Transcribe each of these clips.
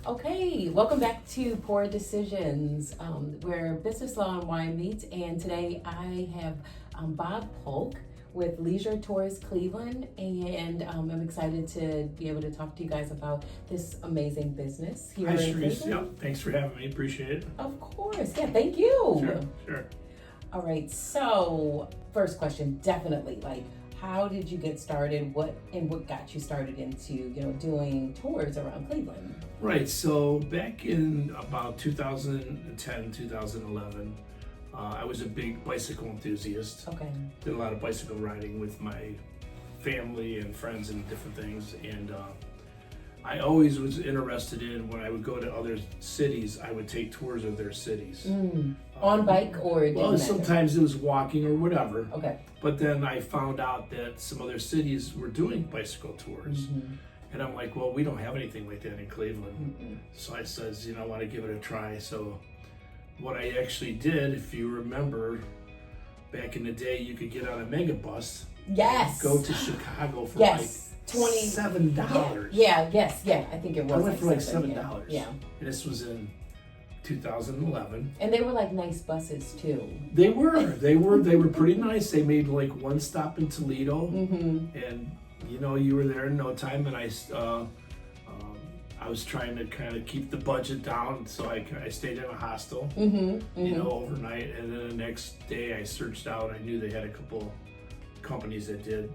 Okay, welcome back to Pouur Decisions, where business law and wine meets. And today I have Bob Polk with Leisure Tours Cleveland, and I'm excited to be able to talk to you guys about this amazing business here Hi, in Sharice. Cleveland. Yep. Thanks for having me. Appreciate it. Of course, yeah, thank you. Sure. All right, so first question, definitely, how did you get started? What got you started into doing tours around Cleveland? Right. So back in about 2010, 2011, I was a big bicycle enthusiast. Okay. Did a lot of bicycle riding with my family and friends and different things. And I always was interested in, when I would go to other cities, I would take tours of their cities. On bike or it Well, didn't matter? sometimes it was walking or whatever. Okay. But then I found out that some other cities were doing bicycle tours. Mm-hmm. And I'm like, well, we don't have anything like that in Cleveland. Mm-mm. So I says, I want to give it a try. So what I actually did, if you remember, back in the day, you could get on a mega bus, Yes. go to Chicago for Yes. like $7. Yeah. I think it was. I went for like $7. $7. Yeah. And this was in 2011. And they were like nice buses too. They were pretty nice. They made like one stop in Toledo, Mm-hmm. and you were there in no time. And I was trying to kind of keep the budget down, so I stayed in a hostel, overnight. And then the next day I searched out. I knew they had a couple companies that did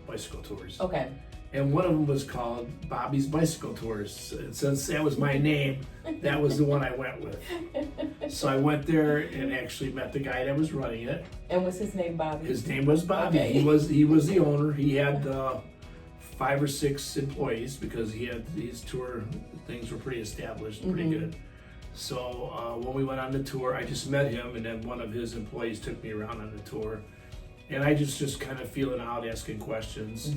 bicycle tours. Okay. And one of them was called Bobby's Bicycle Tours. And since that was my name, that was the one I went with. So I went there and actually met the guy that was running it. And was his name Bobby? His name was Bobby. Okay. He was the owner. He had 5 or 6 employees because his tour things were pretty established, pretty good. So when we went on the tour, I just met him, and then one of his employees took me around on the tour. And I just kind of feeling out, asking questions.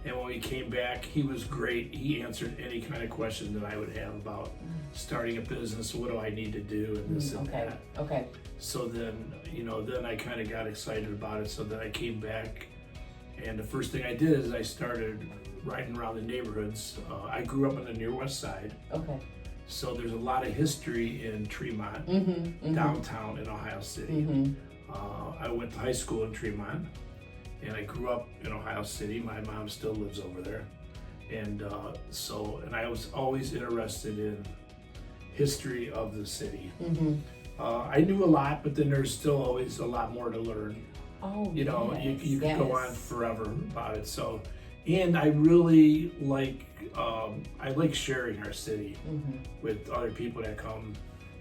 And when we came back, he was great. He answered any kind of question that I would have about starting a business. What do I need to do, and this and that. Okay. So then, then I kind of got excited about it. So then I came back, and the first thing I did is I started riding around the neighborhoods. I grew up on the near west side. Okay. So there's a lot of history in Tremont, downtown in Ohio City. I went to high school in Tremont, and I grew up in Ohio City. My mom still lives over there. And and I was always interested in history of the city. I knew a lot, but then there's still always a lot more to learn. Oh, You could go on forever about it. So, and I really like sharing our city with other people that come.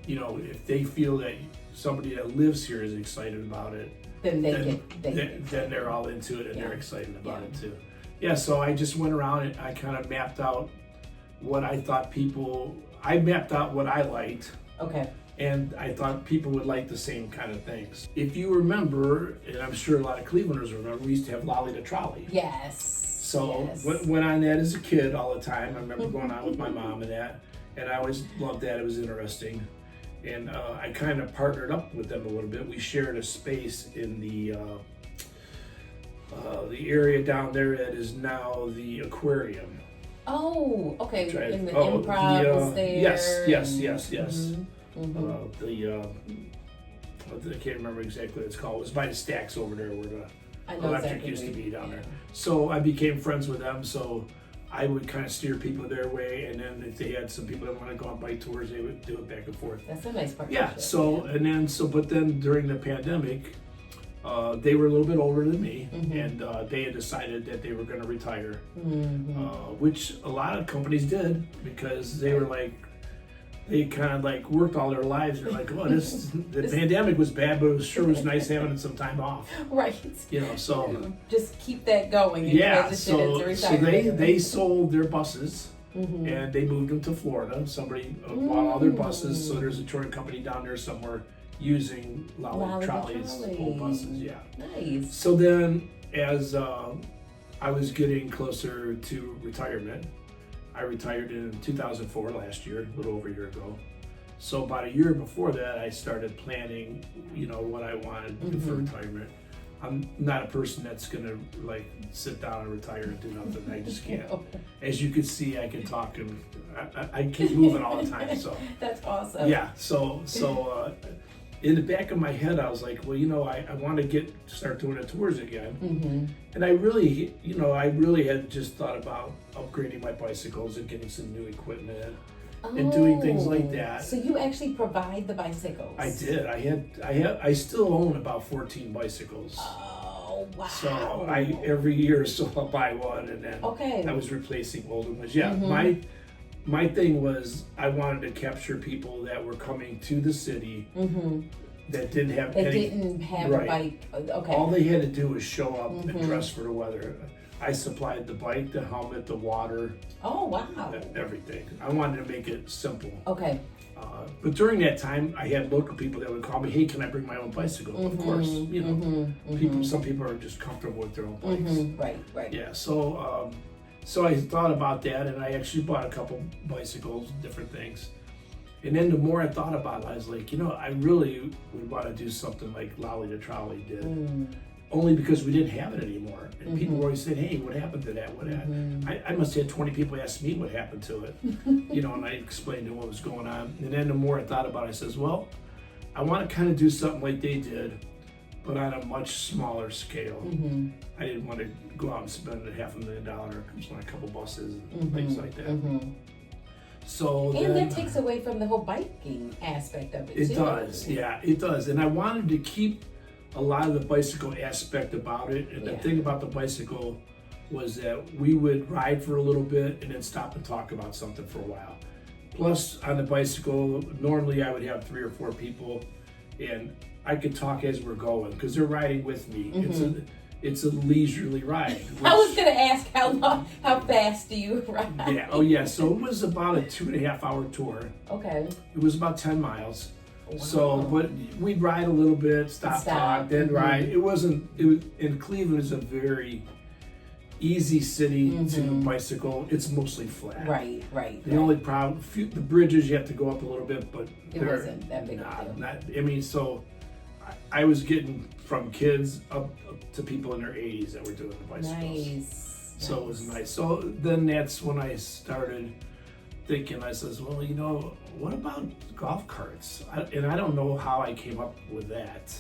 If they feel that somebody that lives here is excited about it, then they're all into it, and they're excited about it too. Yeah, so I just went around and I kind of mapped out what I thought I mapped out what I liked. Okay. And I thought people would like the same kind of things. If you remember, and I'm sure a lot of Clevelanders remember, we used to have Lolly the Trolley. Yes. So went on that as a kid all the time. I remember going on with my mom and that, and I always loved that. It was interesting. And I kind of partnered up with them a little bit. We shared a space in the area down there that is now the aquarium. Oh, okay. In the improv was there. Yes. I can't remember exactly what it's called. It was by the stacks over there where the electric used to be down there. So I became friends with them. So I would kind of steer people their way, and then if they had some people that want to go on bike tours, they would do it back and forth. That's a nice partnership. Yeah. But then during the pandemic, they were a little bit older than me, and they had decided that they were going to retire, which a lot of companies did, because they were like, they kind of like worked all their lives. They're like, the pandemic was bad, but it was nice having some time off. Right. So just keep that going. And yeah. so they sold their buses. And they moved them to Florida. Somebody bought all their buses, so there's a touring company down there somewhere using Lolly Trolley's old buses. Yeah. Nice. So then, as I was getting closer to retirement, I retired in 2004, last year, a little over a year ago. So about a year before that, I started planning, what I wanted to do for retirement. I'm not a person that's gonna like sit down and retire and do nothing. I just can't. As you can see, I can talk and I keep moving all the time. So That's awesome. yeah. So in the back of my head, I was like, well, I want to start doing the tours again. Mm-hmm. And I really had just thought about upgrading my bicycles and getting some new equipment and doing things like that. So you actually provide the bicycles? I did. I still own about 14 bicycles. Oh, wow. So every year or so I'll buy one, and then Okay. I was replacing older ones. Yeah, Mm-hmm. my thing was I wanted to capture people that were coming to the city that didn't have They didn't have a bike. Okay. All they had to do was show up and dress for the weather. I supplied the bike, the helmet, the water, Oh, wow. everything. I wanted to make it simple. Okay. But during that time, I had local people that would call me, "Hey, can I bring my own bicycle?" Of course, some people are just comfortable with their own bikes. Right. Yeah, so I thought about that, and I actually bought a couple bicycles, different things. And then the more I thought about it, I was like, I really would want to do something like Lolly the Trolley did. Only because we didn't have it anymore. And people always said, "Hey, what happened to that? What happened?" I must have had 20 people ask me what happened to it. And I explained to them what was going on. And then the more I thought about it, I says, well, I want to kind of do something like they did, but on a much smaller scale. I didn't want to go out and spend $500,000 on a couple buses and things like that. So And that takes away from the whole biking aspect of it, too. It does, yeah, it does. And I wanted to keep a lot of the bicycle aspect about it. And the thing about the bicycle was that we would ride for a little bit and then stop and talk about something for a while. Plus, on the bicycle, normally I would have 3 or 4 people, and I could talk as we're going because they're riding with me. It's a leisurely ride. I was going to ask how fast do you ride? Yeah. Oh, yeah. So it was about a 2.5-hour tour. Okay. It was about 10 miles. Wow. So, but we'd ride a little bit, stop, talk, then ride. It was in Cleveland is a very easy city to bicycle. It's mostly flat. Right. The only problem, the bridges you have to go up a little bit, but It wasn't that big a deal. So I was getting from kids up to people in their 80s that were doing the bicycles. Nice. So it was nice. So then that's when I started thinking, I says, well, what about golf carts? And I don't know how I came up with that.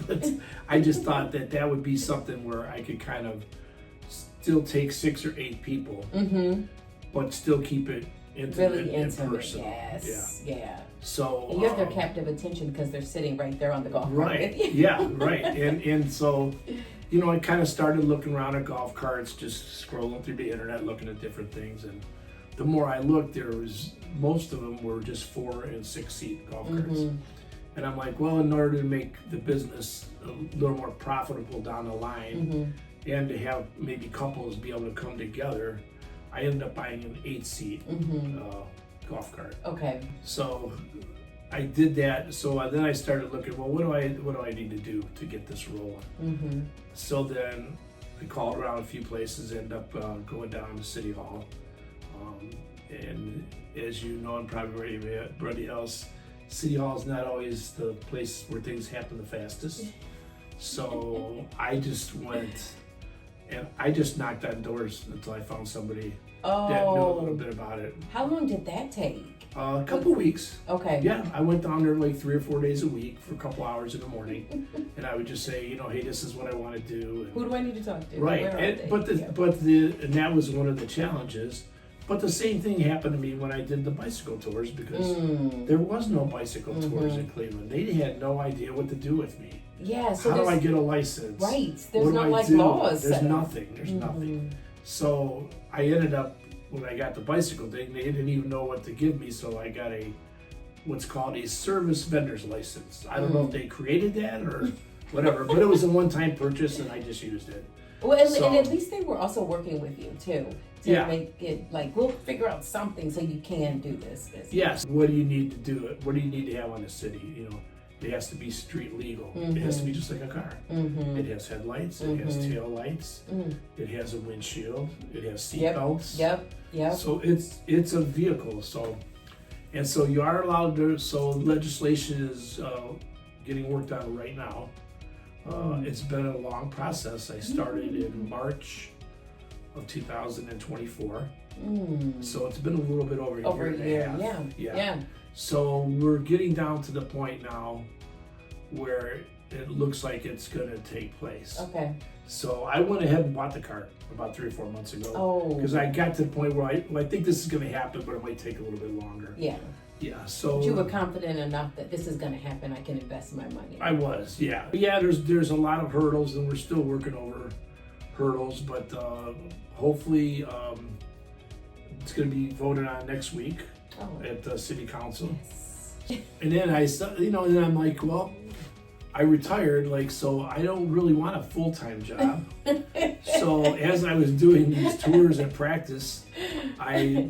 But I just thought that would be something where I could kind of still take 6 or 8 people, but still keep it intimate, Really intimate, and personal. yes. Yeah. So And you have their captive attention because they're sitting right there on the golf cart. Right. Yeah. Right. And so, I kind of started looking around at golf carts, just scrolling through the internet, looking at different things, and the more I looked, most of them were just 4 and 6 seat golf carts. And I'm like, well, in order to make the business a little more profitable down the line, and to have maybe couples be able to come together, I ended up buying an 8-seat golf cart. Okay. So I did that. So then I started looking, well, what do I need to do to get this rolling? So then I called around a few places, ended up going down to City Hall. And as you know, and probably everybody else, City Hall is not always the place where things happen the fastest. So I just went and I just knocked on doors until I found somebody that knew a little bit about it. How long did that take? A couple weeks. Okay. Yeah, I went down there like 3 or 4 days a week for a couple hours in the morning, and I would just say, hey, this is what I want to do. And, who do I need to talk to? right, and that was one of the challenges. But the same thing happened to me when I did the bicycle tours because there was no bicycle tours in Cleveland. They had no idea what to do with me. Yeah. So how do I get a license? Right. There's what no do I like do? laws. There's nothing. There's nothing. So I ended up, when I got the bicycle thing, they didn't even know what to give me. So I got what's called a service vendor's license. I don't know if they created that or whatever, but it was a one-time purchase and I just used it. Well, and at least they were also working with you too. To make it like, we'll figure out something so you can do this business. Yes. What do you need to do it? What do you need to have on the city? It has to be street legal. It has to be just like a car. It has headlights. It has tail lights. It has a windshield. It has seat belts. Yep. So it's a vehicle. So you are allowed to. So legislation is getting worked on right now It's been a long process. I started in March of 2024. So it's been a little bit over a year and a half. Yeah. So we're getting down to the point now where it looks like it's going to take place. Okay. So I went ahead and bought the cart about 3 or 4 months ago. Oh. Because I got to the point where I think this is going to happen, but it might take a little bit longer. Yeah. Yeah. So. But you were confident enough that this is going to happen. I can invest my money. I was. Yeah. But yeah. There's a lot of hurdles, and we're still working over hurdles, but hopefully it's going to be voted on next week at the city council. Yes. And then then I'm like, well, I retired, so I don't really want a full-time job. So as I was doing these tours and practice,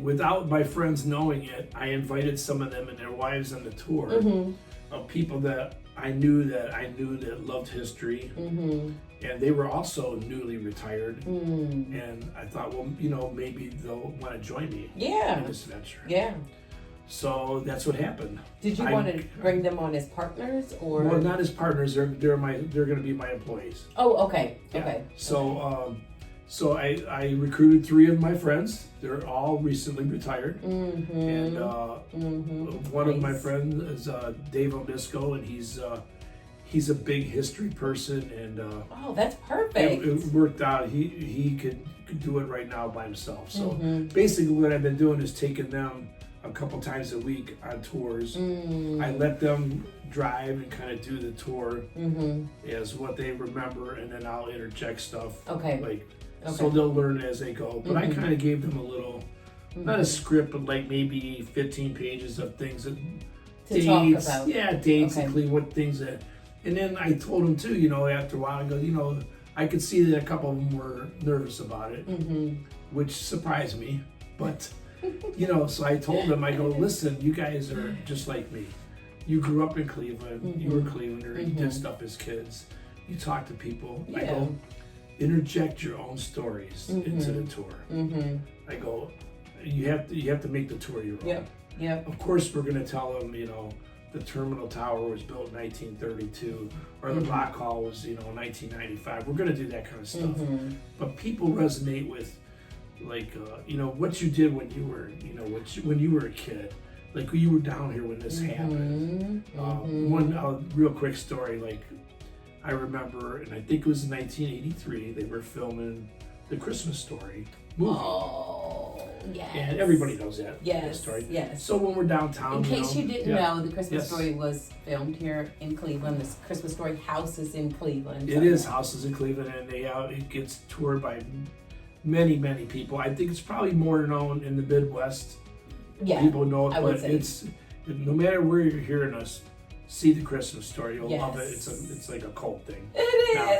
without my friends knowing it, I invited some of them and their wives on the tour of people that I knew that loved history, and they were also newly retired. And I thought, well, maybe they'll want to join me in this venture. Yeah. So that's what happened. Did you want to bring them on as partners, or? Well, not as partners. They're going to be my employees. Oh, okay. Yeah. Okay. So I recruited 3 of my friends. They're all recently retired. And one of my friends is Dave Obisco, and he's a big history person. And oh, that's perfect. It worked out. He could do it right now by himself. So basically, what I've been doing is taking them a couple times a week on tours. I let them drive and kind of do the tour as what they remember, and then I'll interject stuff. Okay. So they'll learn as they go. But I kind of gave them a little, not a script, but maybe 15 pages of things that dates. Talk about. Yeah, dates and what things that. And then I told them too, after a while, I go, I could see that a couple of them were nervous about it, which surprised me. But so I told them, I go, listen, you guys are just like me. You grew up in Cleveland. You were a Clevelander. You did stuff as kids. You talk to people. Yeah. I go, interject your own stories into the tour. I go, you have to make the tour your own. Yep. Of course, we're going to tell them, the Terminal Tower was built in 1932, or the Block Hall was, 1995. We're going to do that kind of stuff. But people resonate with, what you did when you were, when you were a kid, you were down here when this happened. One real quick story, I remember, and I think it was in 1983, they were filming the Christmas Story movie. Oh, yes. And everybody knows that story. Yes. So when we're downtown, in case you didn't know, the Christmas Story was filmed here in Cleveland. The Christmas Story house is in Cleveland. It is houses in Cleveland, and it gets toured by many, many people. I think it's probably more known in the Midwest. Yeah, people know it, but say. It's no matter where you're hearing us, see the Christmas Story. You'll love it. It's like a cult thing. It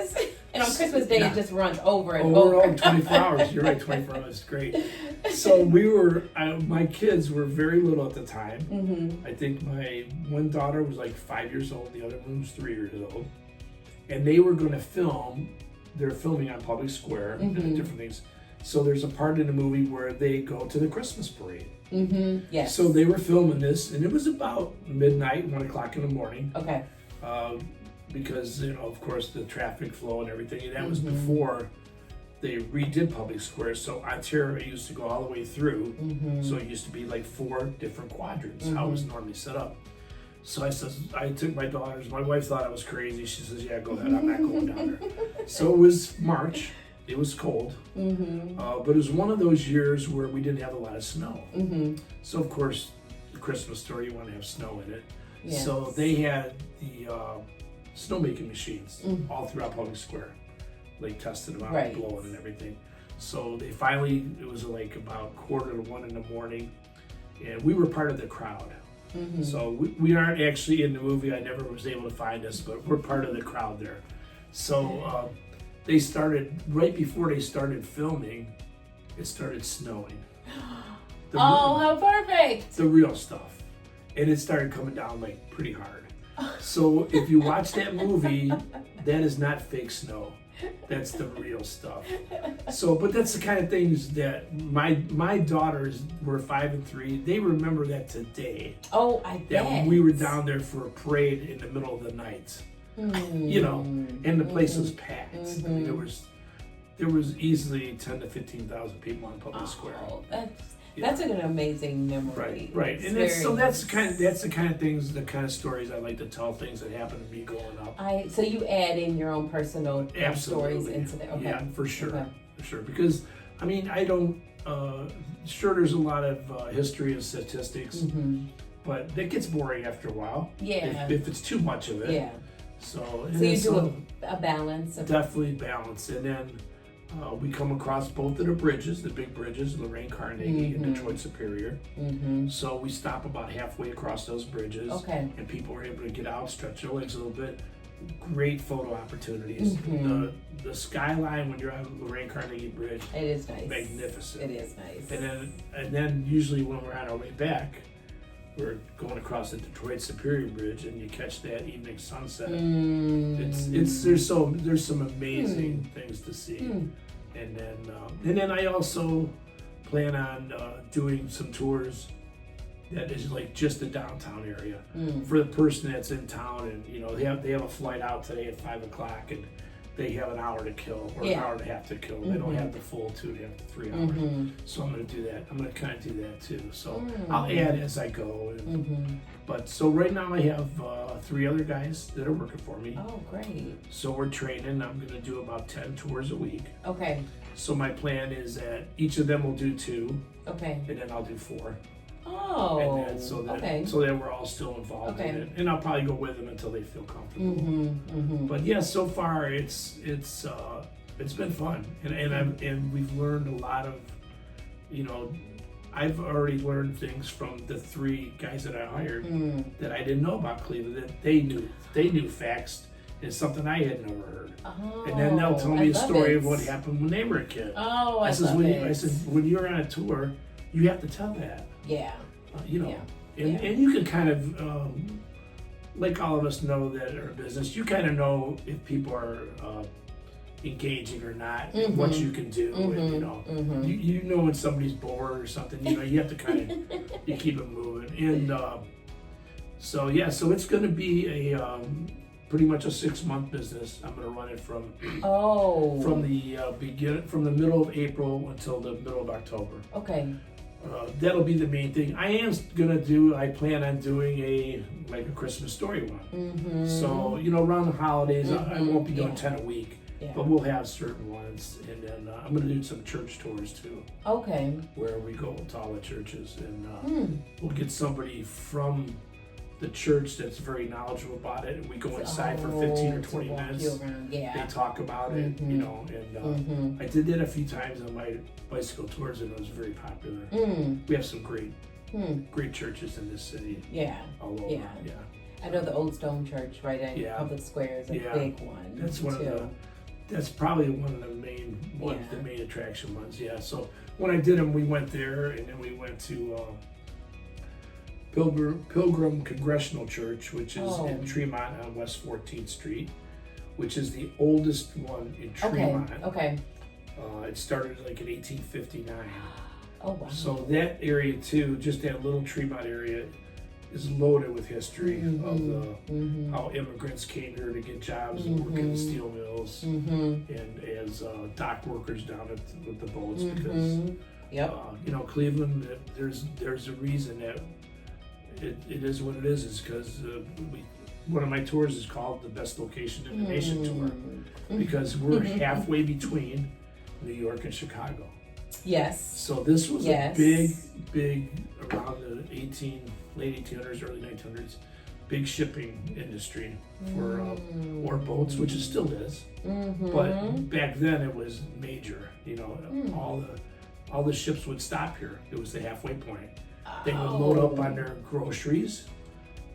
is. And on Christmas Day, it just runs over and over. over. 24 hours. You're right, 24 hours. Great. So my kids were very little at the time. I think my one daughter was 5 years old. The other one was 3 years old. And they were going to film. They're filming on Public Square and different things. So there's a part in the movie where they go to the Christmas parade. Yes. So they were filming this, and it was about midnight, 1 o'clock in the morning. Okay. Because of course the traffic flow and everything, and that was before they redid Public Square. So Ontario used to go all the way through. So it used to be 4 different quadrants, how it was normally set up. So I took my daughters. My wife thought I was crazy. She says, "Yeah, go ahead. I'm not going down there." So it was March. It was cold, but it was one of those years where we didn't have a lot of snow. So of course, the Christmas Story, you want to have snow in it. Yes. So they had the snowmaking machines all throughout Public Square, tested them out, blowing and everything. So they finally, it was about 1:45 in the morning, and we were part of the crowd. So we aren't actually in the movie. I never was able to find us, but we're part of the crowd there. So they started, right before they started filming, it started snowing. How perfect! The real stuff. And it started coming down pretty hard. So if you watch that movie, that is not fake snow. That's the real stuff. So, but that's the kind of things that my daughters were 5 and 3. They remember that today. Oh, I bet. That we were down there for a parade in the middle of the night. you know, and the place was packed. I mean, there was easily 10 to 15,000 people on Public Square. That's an amazing memory. Right. And that's the kind of things, the kind of stories I like to tell, things that happened to me growing up. So you add in your own personal stories into that. Okay. Yeah, for sure. Okay. For sure. Because I mean, I don't sure there's a lot of history and statistics, but it gets boring after a while. Yeah. If it's too much of it. Yeah. So you do a balance. Definitely balance. And then we come across both of the bridges, the big bridges, Lorraine Carnegie and Detroit Superior. So we stop about halfway across those bridges. Okay. And people are able to get out, stretch their legs a little bit. Great photo opportunities. The skyline when you're on Lorraine Carnegie Bridge. It is nice. Magnificent. It is nice. And then usually when we're on our way back, we're going across the Detroit Superior Bridge, and you catch that evening sunset. There's some amazing things to see, and then I also plan on doing some tours that is like just the downtown area for the person that's in town, and you know they have a flight out today at 5:00, and they have an hour to kill or an hour and a half to kill. They don't have the full 2.5 to 3 hours. So I'm going to do that. I'm going to kind of do that too. So I'll add as I go. But so right now I have 3 other guys that are working for me. Oh, great. So we're training. I'm going to do about 10 tours a week. Okay. So my plan is that each of them will do 2. Okay. And then I'll do 4. Oh, and then, so that we're all still involved in it, and I'll probably go with them until they feel comfortable. But yeah, so far it's been fun, and we've learned a lot of, you know, I've already learned things from the 3 guys that I hired that I didn't know about Cleveland, that they knew facts. It's something I had never heard. And then they'll tell me a story of what happened when they were a kid. I said when you're on a tour, you have to tell that. Yeah. You know, and you can kind of, like all of us know that are in business, you kind of know if people are engaging or not, what you can do, and you know, you know when somebody's bored or something. You know, you have to kind of you keep it moving, and so it's going to be a pretty much a 6-month business. I'm going to run it from the middle of April until the middle of October. Okay. That'll be the main thing. I plan on doing a Christmas story one. So, you know, around the holidays, I won't be doing 10 a week, but we'll have certain ones. And then I'm going to do some church tours too. Okay. Where we go to all the churches, and we'll get somebody from the church that's very knowledgeable about it, and we go inside for 15 or 20 minutes. They talk about it, you know, and I did that a few times on my bicycle tours, and it was very popular. We have some great churches in this city. Yeah. All over. Yeah. I know the Old Stone Church right at Public Square is a big one. That's probably one of the main ones, the main attraction ones. Yeah. So when I did them, we went there, and then we went to Pilgrim Congregational Church, which is in Tremont on West 14th Street, which is the oldest one in Tremont. Okay. It started like in 1859. Oh, wow. So that area too, just that little Tremont area, is loaded with history of how immigrants came here to get jobs and work in the steel mills and as dock workers down with the boats, because you know, Cleveland, there's a reason that it is what it is because one of my tours is called the Best Location in the Nation Tour, because we're halfway between New York and Chicago. Yes. So this was a big around the late 1800s, early 1900s, big shipping industry for ore boats, which it still is. But back then it was major. You know, all the ships would stop here. It was the halfway point. They would load up on their groceries,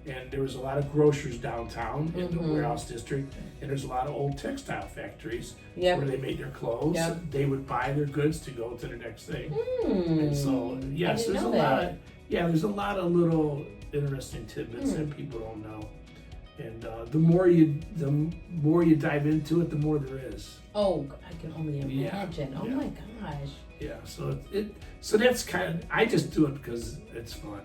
and there was a lot of grocers downtown in the warehouse district, and there's a lot of old textile factories where they made their clothes. They would buy their goods to go to the next thing. And so there's a lot of little interesting tidbits that people don't know. And the more you dive into it, the more there is. Oh, I can only imagine. Oh my gosh. Yeah, so that's kind of, I just do it because it's fun.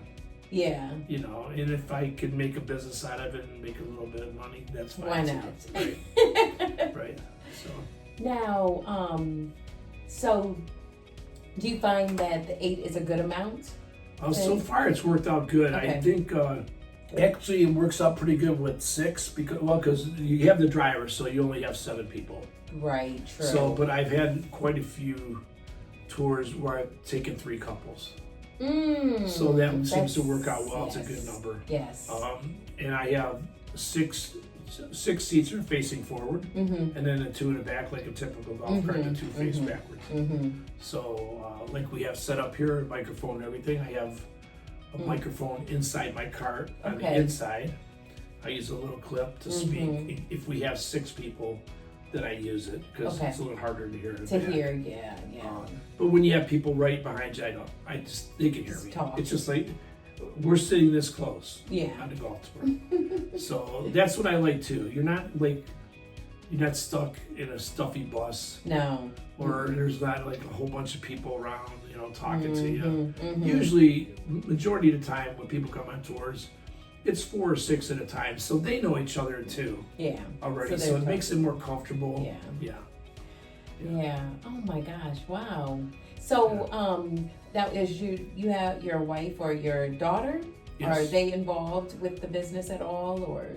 Yeah. You know, and if I could make a business out of it and make a little bit of money, that's fine. Why too. not? Right. So Now, so do you find that the 8 is a good amount? so far it's worked out good. Okay. I think actually it works out pretty good with 6 because you have the driver, so you only have 7 people. Right, true. So, but I've had quite a few tours where I've taken 3 couples. So that seems to work out well. Yes. It's a good number. Yes. And I have 6 seats are facing forward, and then the 2 in the back, like a typical golf cart, the 2 face backwards. So, like we have set up here, a microphone and everything. I have a microphone inside my cart on the inside. I use a little clip to speak. If we have 6 people, then I use it because it's a little harder to hear. Yeah. But when you have people right behind you, they can hear me. Talk. It's just like we're sitting this close Yeah. on the golf tour. So that's what I like too. You're not stuck in a stuffy bus. No. Or there's not like a whole bunch of people around, talking to you. Usually, majority of the time when people come on tours, it's 4 or 6 at a time, so they know each other too. Yeah. Already, so it makes it more comfortable. Yeah. Oh my gosh! Wow. So, now is you have your wife or your daughter? Yes. Are they involved with the business at all, or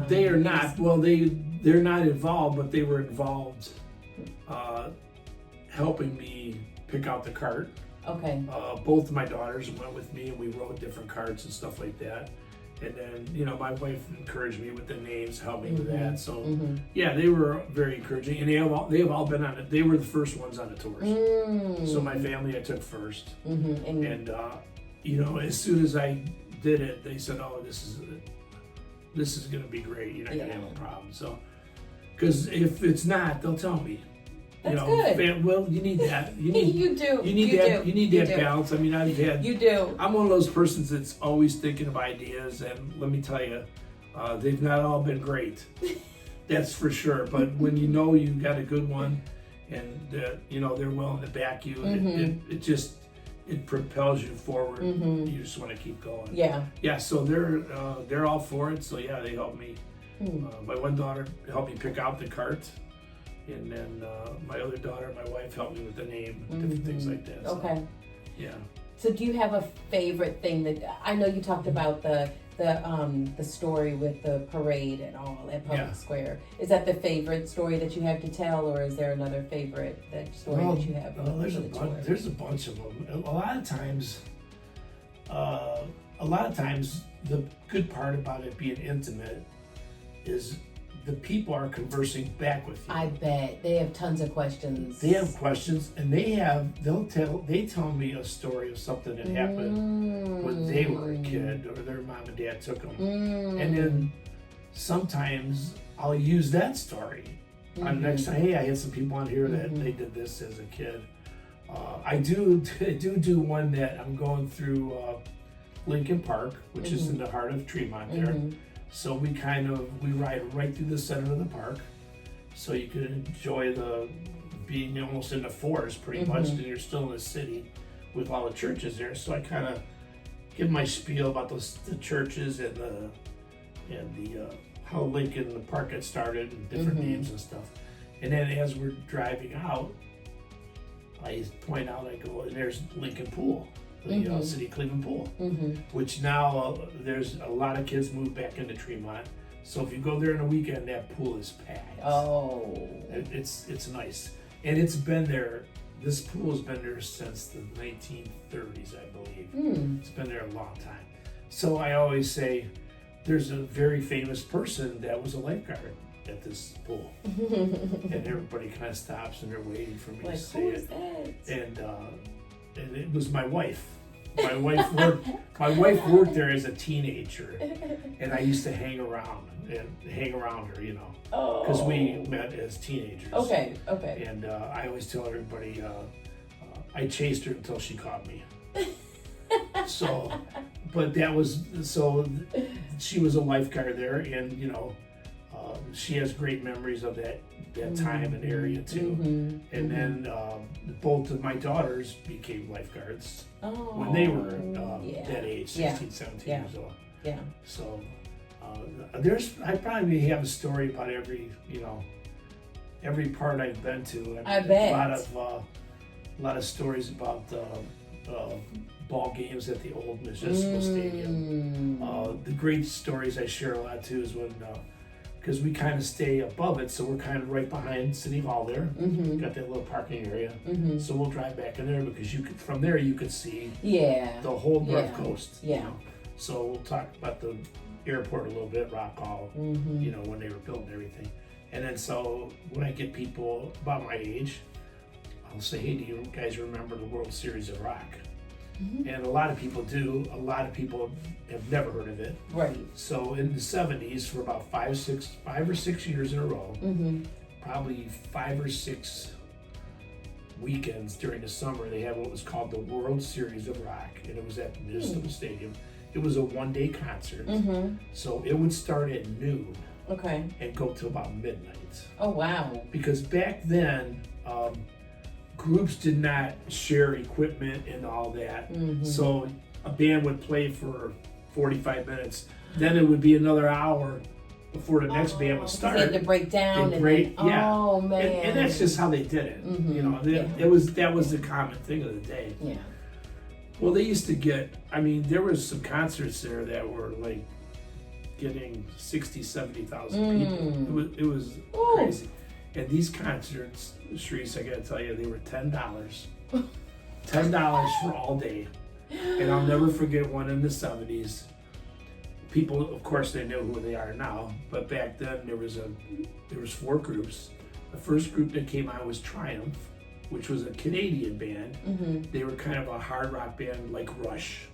they are not? Well, they're not involved, but they were involved, helping me pick out the cart. Okay. Both of my daughters went with me, and we wrote different carts and stuff like that. And then, my wife encouraged me with the names, helped me with that. So, yeah, they were very encouraging, and they have all been on it. They were the first ones on the tours. So my family I took first, and as soon as I did it, they said, "Oh, this is going to be great. You're not going to have a problem." So, because if it's not, they'll tell me. That's good. Well, you need that. You need you do. You need that balance. I mean, You do. I'm one of those persons that's always thinking of ideas, and let me tell you, they've not all been great. That's for sure. But when you got a good one, and they're willing to back you, and it propels you forward. You just want to keep going. Yeah. So they're all for it. So yeah, they help me. My one daughter helped me pick out the cart. And then my other daughter, my wife, helped me with the name, different things like that. So, okay. Yeah. So do you have a favorite thing that I know you talked about the story with the parade and all at Polk Square? Is that the favorite story that you have to tell, or is there another favorite story that you have? There's a bunch of them. A lot of times, the good part about it being intimate is the people are conversing back with you. I bet they have tons of questions. They have questions, and they tell me a story of something that happened when they were a kid, or their mom and dad took them. And then sometimes I'll use that story. On the next time, hey, I had some people on here that they did this as a kid. I do one that I'm going through Lincoln Park, which is in the heart of Tremont there. So we ride right through the center of the park, so you can enjoy being almost in the forest pretty much, because you're still in the city with all the churches there. So I kind of give my spiel about the churches and the how Lincoln, the park got started, and different names and stuff. And then as we're driving out, I point out, I go, and there's Lincoln Pool. The City of Cleveland Pool, which now there's a lot of kids moved back into Tremont. So if you go there on a weekend, that pool is packed. Oh, it's nice, and it's been there. This pool has been there since the 1930s, I believe. It's been there a long time. So I always say, there's a very famous person that was a lifeguard at this pool, and everybody kind of stops and they're waiting for me to say it. And it was my wife. My wife worked there as a teenager, and I used to hang around her, because we met as teenagers. Okay. And I always tell everybody, I chased her until she caught me. So, but she was a lifeguard there, and she has great memories of that that time and area too. And then both of my daughters became lifeguards when they were that age, 16, 17 years old. Yeah. So I probably have a story about every part I've been to. I bet. A lot of stories about ball games at the old municipal stadium. The great stories I share a lot too is when, because we kind of stay above it, so we're kind of right behind City Hall there. Got that little parking area. So we'll drive back in there because from there you could see the whole North Coast. Yeah. So we'll talk about the airport a little bit, Rock Hall, when they were building everything. And then so when I get people about my age, I'll say, hey, do you guys remember the World Series of Rock? And a lot of people do. A lot of people have never heard of it. Right. So in the 70s, for about 5 or 6 years in a row, probably 5 or 6 weekends during the summer, they had what was called the World Series of Rock, and it was at the Municipal Stadium. It was a one-day concert, so it would start at noon and go till about midnight. Oh, wow. Because back then, groups did not share equipment and all that. So a band would play for 45 minutes, then it would be another hour before the next band would start. They had to break down. Oh, man. And that's just how they did it. That was the common thing of the day. Yeah. Well, they used to get, there was some concerts there that were like getting 60, 70,000 people. It was crazy. And these concerts, Sharice, I gotta tell you, they were $10. $10 for all day. And I'll never forget one in the 70s. People, of course, they know who they are now, but back then there was 4 groups. The first group that came out was Triumph, which was a Canadian band. They were kind of a hard rock band like Rush.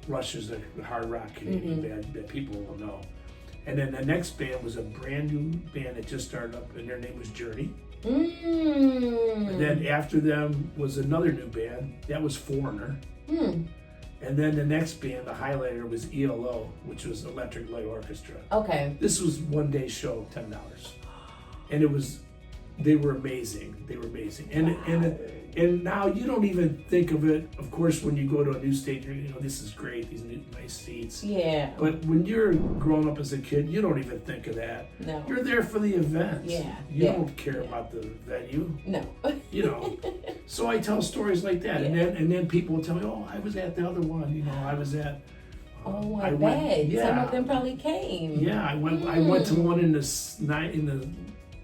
Rush is a hard rock Canadian band that people will know. And then the next band was a brand new band that just started up, and their name was Journey. And then after them was another new band, that was Foreigner. And then the next band, the highlighter, was ELO, which was Electric Light Orchestra. Okay. This was one day show, $10. And they were amazing. They were amazing. And now you don't even think of it, of course, when you go to a new stadium, this is great, these new nice seats. Yeah. But when you're growing up as a kid, you don't even think of that. No. You're there for the event. Yeah. You don't care about the venue. No. So I tell stories like that. And then people will tell me, oh, I was at the other one, I was at I bet. Some of them probably came. Yeah, I went to one in the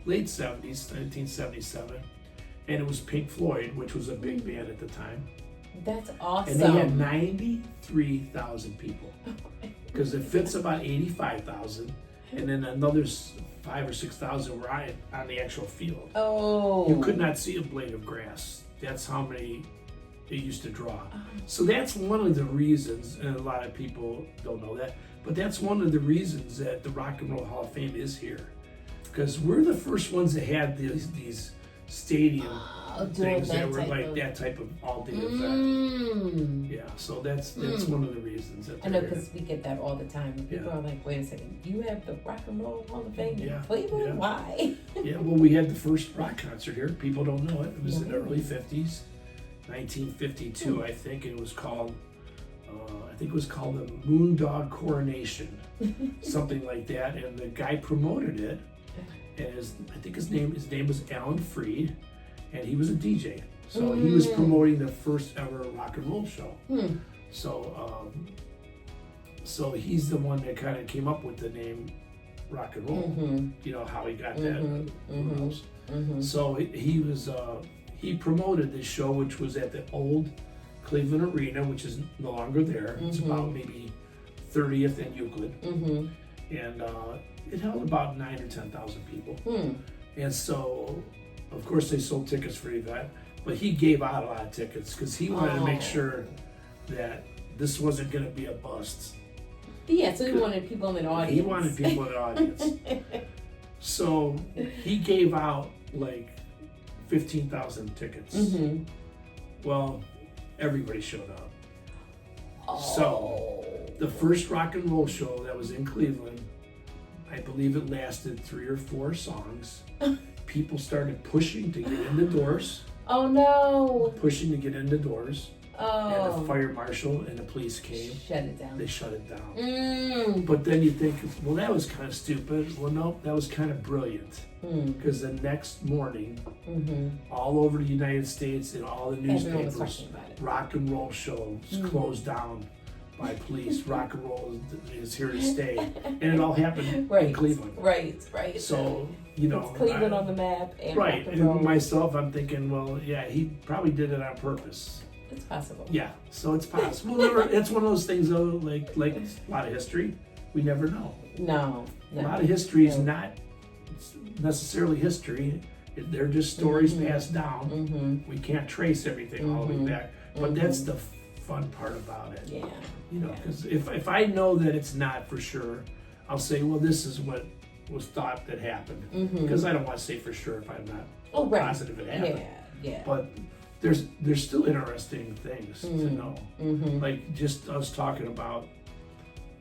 late 70s, 1977, and it was Pink Floyd, which was a big band at the time. That's awesome. And they had 93,000 people, because it fits about 85,000, and then another 5,000 or 6,000 were on the actual field. Oh. You could not see a blade of grass. That's how many it used to draw. So that's one of the reasons, and a lot of people don't know that, but that's one of the reasons that the Rock and Roll Hall of Fame is here. Because we're the first ones that had these stadium things that were like that type of all-day event. Yeah, so that's one of the reasons. That I know, because we get that all the time. People are like, wait a second, you have the Rock and Roll Hall of Fame in Cleveland? Yeah. Why? Yeah, well, we had the first rock concert here. People don't know it. It was in the early 50s, 1952, I think, and it was called, the Moondog Coronation, something like that, and the guy promoted it. And his name was Alan Freed, and he was a DJ. So he was promoting the first ever rock and roll show. So he's the one that kind of came up with the name rock and roll. How he got that. So he promoted this show, which was at the old Cleveland Arena, which is no longer there. It's about maybe 30th and Euclid. And it held about 9,000 or 10,000 people. And so, of course, they sold tickets for the event, but he gave out a lot of tickets because he wanted to make sure that this wasn't going to be a bust. Yeah, so he wanted people in the audience. He wanted people in the audience. So he gave out like 15,000 tickets. Well, everybody showed up. So the first rock and roll show that was in Cleveland, I believe it lasted 3 or 4 songs, people started pushing to get in the doors, Oh no. pushing to get in the doors. And the Oh. fire marshal and the police came. Shut it down. They shut it down. Mm. But then you think, well, that was kind of stupid. Well, no, that was kind of brilliant. Mm. Because the next morning, Mm-hmm. all over the United States and all the Everyone was newspapers, talking about it. rock and roll shows closed down by police. Rock and roll is here to stay. And it all happened Right. in Cleveland. Right. So, you know. It's Cleveland on the map and Right. rock and roll. And myself, I'm thinking, well, yeah, he probably did it on purpose. It's possible. Yeah, so it's possible. It's one of those things, though, like a lot of history, we never know. No. A lot of history is No. not necessarily history. They're just stories passed down. Mm-hmm. We can't trace everything all the way back. But that's the fun part about it. Yeah. You know, Yeah. because if I know that it's not for sure, I'll say, well, this is what was thought that happened. Because I don't want to say for sure if I'm not positive it happened. Yeah. But there's still interesting things to know. Mm-hmm. Like just us talking about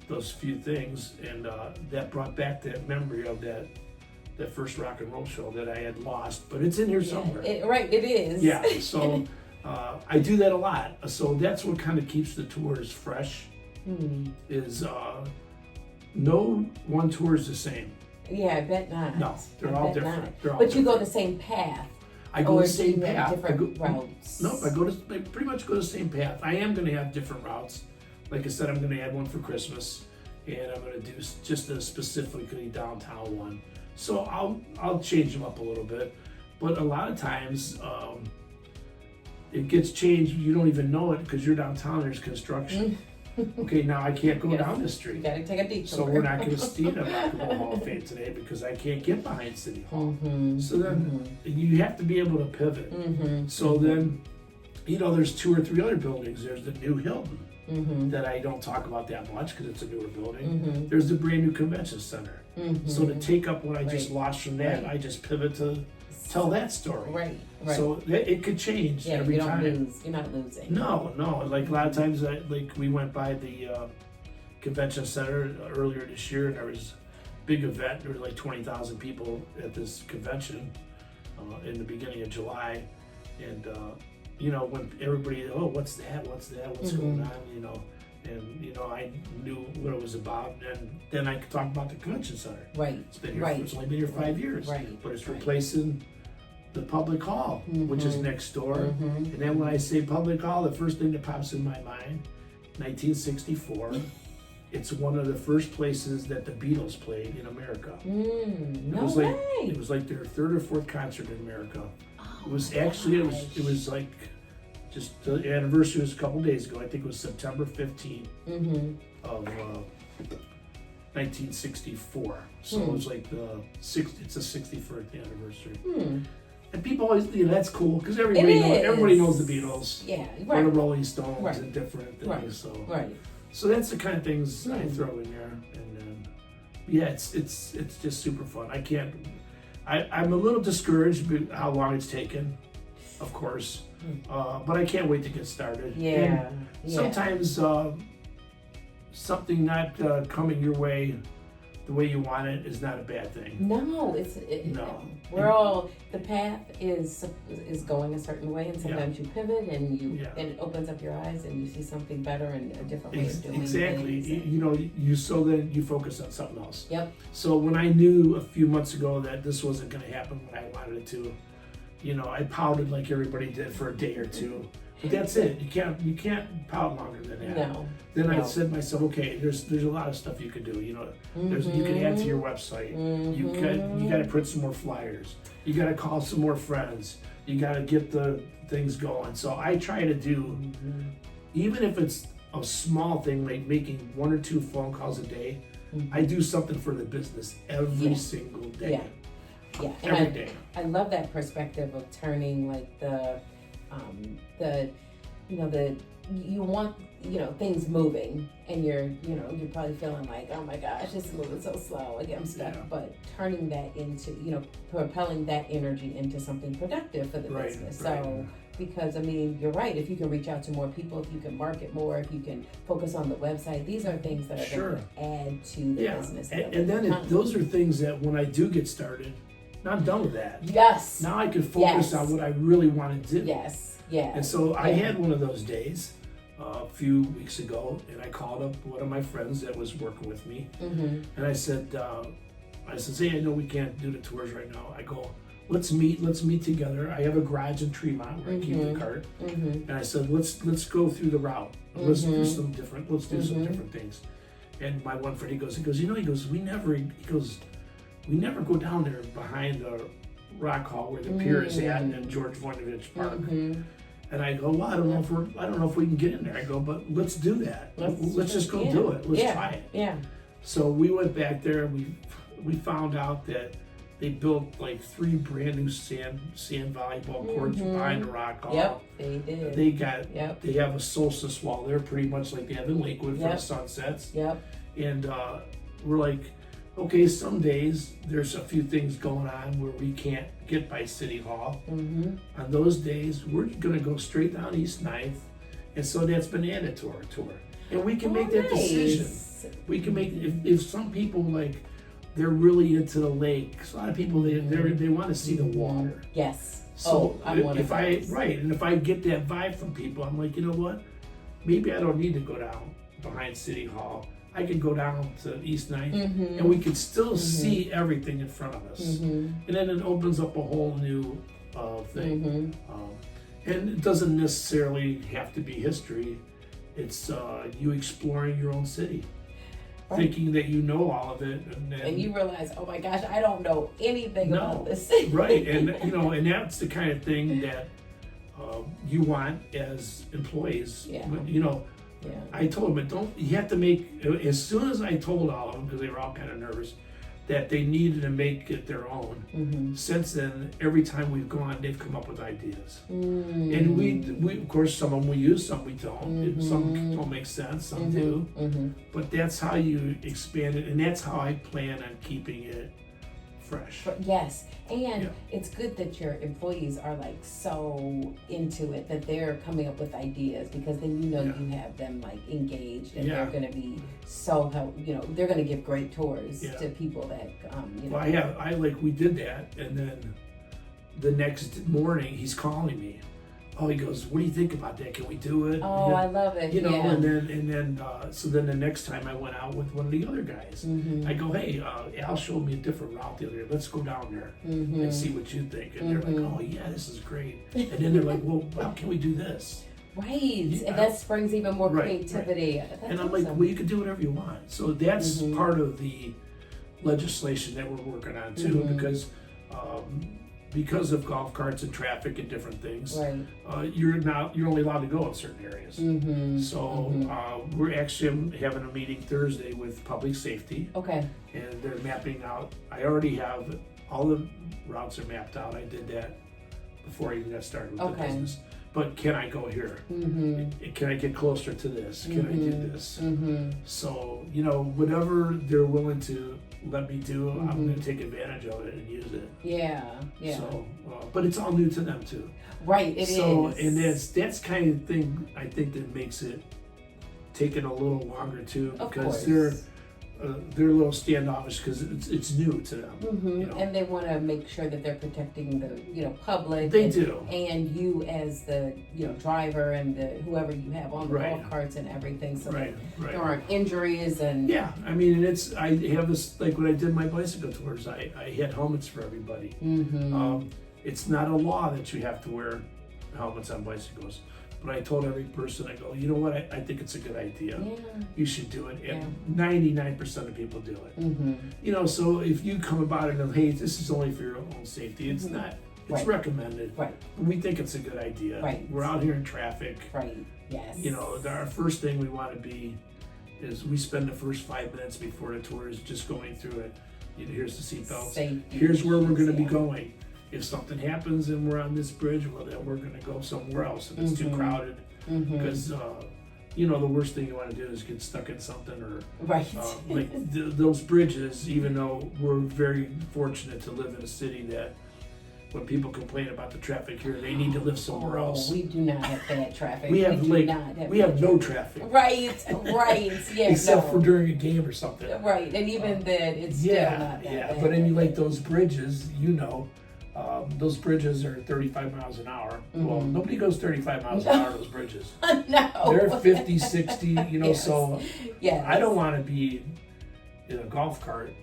those few things, and that brought back that memory of that first rock and roll show that I had lost, but it's in here somewhere. It is. Yeah, so I do that a lot. So that's what kind of keeps the tours fresh. Is no one tour is the same. Yeah, I bet not. No, they're all different. They're all But you go different. the same path. I go Or the same do you have path. different routes? Nope, I pretty much go the same path. I am going to have different routes. Like I said, I'm going to add one for Christmas, and I'm going to do just a specifically downtown one. So I'll change them up a little bit, but a lot of times it gets changed. You don't even know it because you're downtown. There's construction. Okay, now I can't go down the street. You gotta take a detour. So we're not going to see the Rock and Roll Hall of Fame today because I can't get behind City Hall. So then you have to be able to pivot. So then, you know, there's 2 or 3 other buildings. There's the new Hilton that I don't talk about that much because it's a newer building. There's the brand new convention center. So to take up what I just lost from that, I just pivot to tell that story. Right. So it could change every time. You're not losing. No. Like a lot of times, like we went by the convention center earlier this year, and there was a big event. There was like 20,000 people at this convention in the beginning of July, and you know, when everybody, oh, what's that? What's going on? You know, and you know, I knew what it was about, and then I could talk about the convention center. Right. It's been here. It's only been here 5 years. Right. But it's replacing the public hall, which is next door. And then when I say public hall, the first thing that pops in my mind, 1964. It's one of the first places that the Beatles played in America. No it way. was like their 3rd or 4th concert in America. Oh, It was actually it was like just the anniversary was a couple days ago. I think it was September 15th of 1964. So it was like it's the 61st anniversary. And people always, you know, that's cool because everybody knows the Beatles. Yeah, Or right. the Rolling Stones and different things. Right. So that's the kind of things I throw in there, and then yeah, it's just super fun. I'm a little discouraged by how long it's taken, of course, but I can't wait to get started. Yeah. And sometimes something not coming your way the way you want it is not a bad thing. No, No. We're all, the path is going a certain way, and sometimes you pivot and and it opens up your eyes and you see something better and a different way of doing Exactly. things. You know, then you focus on something else. Yep. So when I knew a few months ago that this wasn't going to happen when I wanted it to, you know, I pouted like everybody did for a day or two. But that's it. You can't pout longer than that. No. Then I said to myself, okay, there's a lot of stuff you can do. You know, you can add to your website. You got to print some more flyers. You got to call some more friends. You got to get the things going. So I try to do, even if it's a small thing like making 1 or 2 phone calls a day, I do something for the business every single day. Yeah. Every day. I love that perspective of turning like you want, you know, things moving, and you're probably feeling like, oh my gosh, this is moving so slow, like I'm stuck. But turning that into, you know, propelling that energy into something productive for the business. So, because I mean, you're right. If you can reach out to more people, if you can market more, if you can focus on the website, these are things that are going to add to the business. And then those are things that when I do get started, Now I'm done with that. Yes. Now I can focus on what I really want to do. Yes. Yeah. And so I had one of those days a few weeks ago, and I called up one of my friends that was working with me, and I said, hey, I know we can't do the tours right now. I go, let's meet together. I have a garage in Tremont where I keep the cart, and I said, let's go through the route. Let's do some different things. And my one friend, he goes, we never go down there behind the Rock Hall where the pier is at in George Voinovich Park. And I go, well, I don't know if we can get in there. I go, but let's do that. Let's just go do it. Let's try it. Yeah. So we went back there. We found out that they built like 3 brand new sand volleyball courts behind the Rock Hall. Yep, they did. They have a solstice wall there, pretty much like they have in Lakewood for the sunsets. Yep. And we're like, okay, some days there's a few things going on where we can't get by City Hall. On those days, we're gonna go straight down East 9th, and so that's been added to our tour. And we can make that decision. We can make if some people like they're really into the lake. A lot of people they want to see the water. Yes. So I'm one of those. and if I get that vibe from people, I'm like, you know what? Maybe I don't need to go down behind City Hall. I could go down to East 9th and we could still see everything in front of us. And then it opens up a whole new thing. And it doesn't necessarily have to be history. It's you exploring your own city. Right. Thinking that you know all of it. And you realize, oh my gosh, I don't know anything about this city. Right, and and that's the kind of thing that you want as employees. Yeah. I told them, you have to make, as soon as I told all of them, because they were all kind of nervous, that they needed to make it their own. Since then, every time we've gone, they've come up with ideas. And we of course, some of them we use, some we don't. Some don't make sense, some do. But that's how you expand it, and that's how I plan on keeping it fresh. Yes, and it's good that your employees are like so into it that they're coming up with ideas, because then you have them like engaged, and they're going to be so they're going to give great tours to people that Well, we did that, and then the next morning he's calling me. Oh, he goes, what do you think about that? Can we do it? Oh, I love it. And then so then the next time I went out with one of the other guys, I go, hey, Al showed me a different route the other day. Let's go down there and see what you think. And they're like, oh yeah, this is great. And then they're like, well, how can we do this? Right, and that springs even more creativity. Right. And I'm like, well, you can do whatever you want. So that's part of the legislation that we're working on too, because of golf carts and traffic and different things, you're only allowed to go in certain areas. So we're actually having a meeting Thursday with public safety. Okay. And they're mapping out. I already have all the routes are mapped out. I did that before I even got started with the business. But can I go here? Can I get closer to this? Can I do this? So whatever they're willing to let me do, I'm going to take advantage of it and use it. Yeah. So, but it's all new to them too. Right, it is. And that's kind of thing I think that makes it taking a little longer too, because they're a little standoffish because it's new to them. And they want to make sure that they're protecting the public. They do. And you as the driver and the whoever you have on the golf carts and everything, so that there aren't injuries and. Yeah, I mean, I have this, like when I did my bicycle tours, I had helmets for everybody. It's not a law that you have to wear helmets on bicycles. But I told every person, I go, you know what, I think it's a good idea. You should do it. And 99% of people do it. So if you come about it and, hey, this is only for your own safety, it's not. It's recommended. Right. We think it's a good idea. Right. We're out here in traffic. Right. Yes. Our first thing we want to be is we spend the first 5 minutes before the tour is just going through it. Here's the seatbelts. Here's where we're going to be going. If something happens and we're on this bridge, well, then we're going to go somewhere else if it's too crowded. Because, the worst thing you want to do is get stuck in something or... those bridges, even though we're very fortunate to live in a city that when people complain about the traffic here, they need to live somewhere else. We do not have bad traffic. We have no traffic. Right. Yeah. Except for during a game or something. Right, and even then, it's still not that bad. But then you like those bridges, those bridges are 35 miles an hour. Mm-hmm. Well, nobody goes 35 miles an hour on those bridges. No. They're 50, 60, Yes. so yes. I don't want to be in a golf cart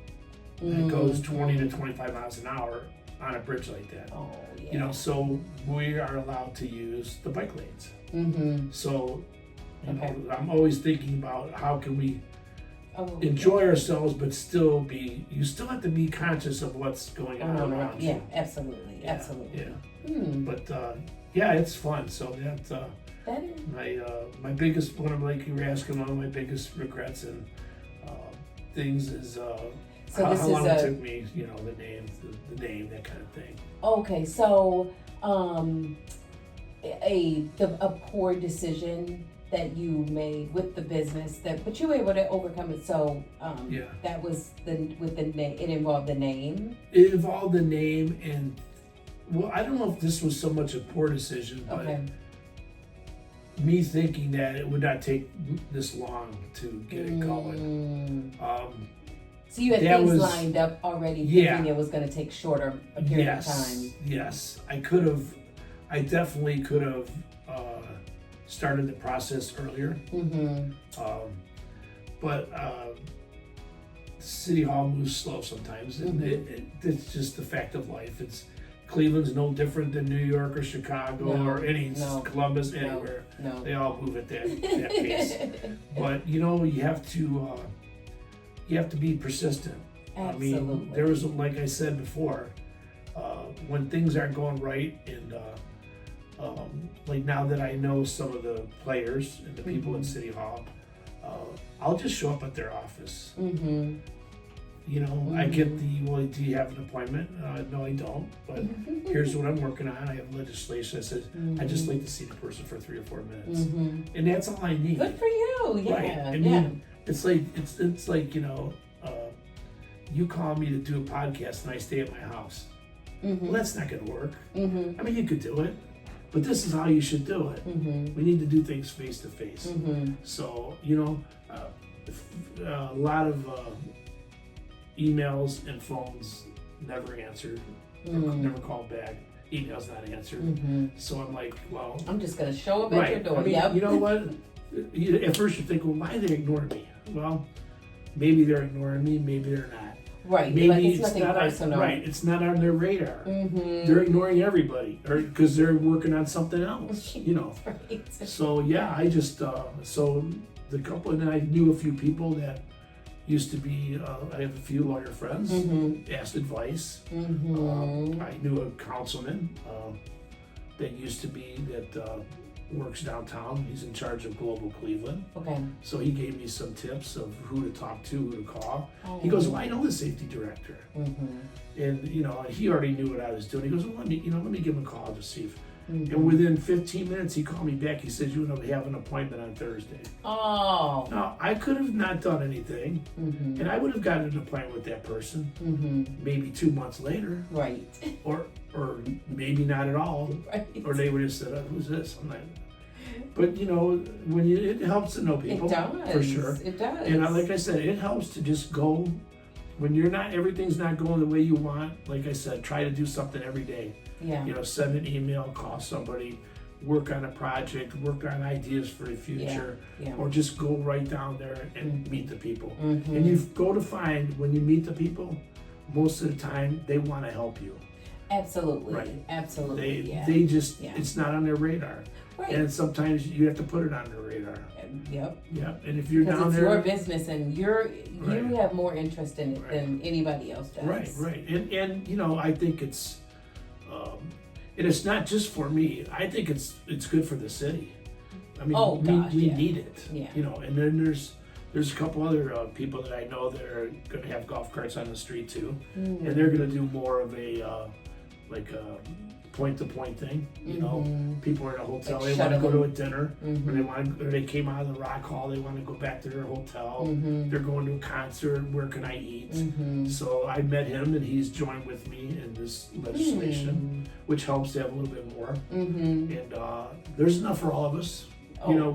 that goes 20 to 25 miles an hour on a bridge like that. Oh, yeah. So we are allowed to use the bike lanes. Mm-hmm. So, I'm always thinking about how can we enjoy ourselves, but you still have to be conscious of what's going on around you. Yeah, absolutely. Yeah. But it's fun. So that's my biggest one of, like you were asking, one of my biggest regrets and things is how long it took me, the name, that kind of thing. Okay, so a poor decision that you made with the business but you were able to overcome it. So that was with the name. It involved the name. It involved the name, and I don't know if this was so much a poor decision, but me thinking that it would not take this long to get it going. So you had things lined up already, thinking it was going to take shorter a period of time. Yes, I definitely could have started the process earlier. But City Hall moves slow sometimes, and it's just the fact of life. Cleveland's no different than New York or Chicago or Columbus, anywhere. No. They all move at that pace. But you have to be persistent. Absolutely. I mean, there was, like I said before, when things aren't going right, and like now that I know some of the players and the people in City Hall, I'll just show up at their office. I get do you have an appointment? No, I don't. But here's what I'm working on. I have legislation that says I just like to see the person for 3 or 4 minutes, and that's all I need. Good for you. Yeah. Right. I mean, it's like you call me to do a podcast and I stay at my house. Well, that's not going to work. I mean, you could do it, but this is how you should do it. We need to do things face to face. So, a lot of emails and phones never answered, never called back. Emails not answered. So I'm like, well, I'm just going to show up at your door. I mean, you know what? At first you think, well, why are they ignoring me? Well, maybe they're ignoring me, maybe they're not. Right. Maybe it's not personal. Right. It's not on their radar. They're ignoring everybody, or because they're working on something else. Right. So I just so the couple, and I knew a few people that used to be. I have a few lawyer friends. Asked advice. I knew a councilman that used to be works downtown. He's in charge of Global Cleveland. Okay. So he gave me some tips of who to talk to, who to call. He goes, well, I know the safety director. And, he already knew what I was doing. He goes, well, let me give him a call to see if. And within 15 minutes, he called me back. He said, you have an appointment on Thursday. Oh. Now, I could have not done anything, and I would have gotten an appointment with that person maybe 2 months later. Right. Or maybe not at all. Right. Or they would have said, who's this? I'm like, but it helps to know people. It does. For sure. It does. And like I said, it helps to just go when everything's not going the way you want. Like I said, try to do something every day. Yeah. Send an email, call somebody, work on a project, work on ideas for the future, or just go right down there and meet the people. And you go to find when you meet the people, most of the time they want to help you. Absolutely. Right. Absolutely. They just it's not on their radar. Right. And sometimes you have to put it on their radar. Yep. And if you're down there, it's your business, and you have more interest in it than anybody else does. Right. And I think it's. And it's not just for me. I think it's good for the city. I mean, we need it. Yeah. And then there's a couple other people that I know that are going to have golf carts on the street too, and they're going to do more of a point-to-point thing. You know, people are in a hotel, Like they want to go to a shuttling. dinner, or they came out of the Rock Hall, they want to go back to their hotel. They're going to a concert. Where can I eat? So I met him, and he's joined with me in this legislation, which helps to have a little bit more. And there's enough for all of us. You know,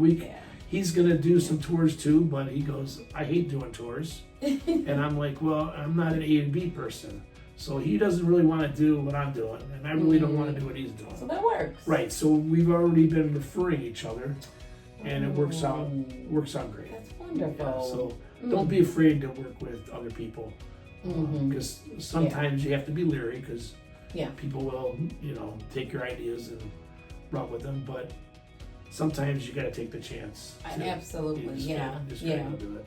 he's gonna do some tours too, but he goes, I hate doing tours. And I'm like, well, I'm not an A and B person. So he doesn't really want to do what I'm doing, and I really don't want to do what he's doing. So that works. Right. So we've already been referring each other, and it works out great. That's wonderful. Yeah, so don't be afraid to work with other people, because sometimes you have to be leery, because people will, you know, take your ideas and run with them, but sometimes you got to take the chance. Absolutely. Just gotta do it.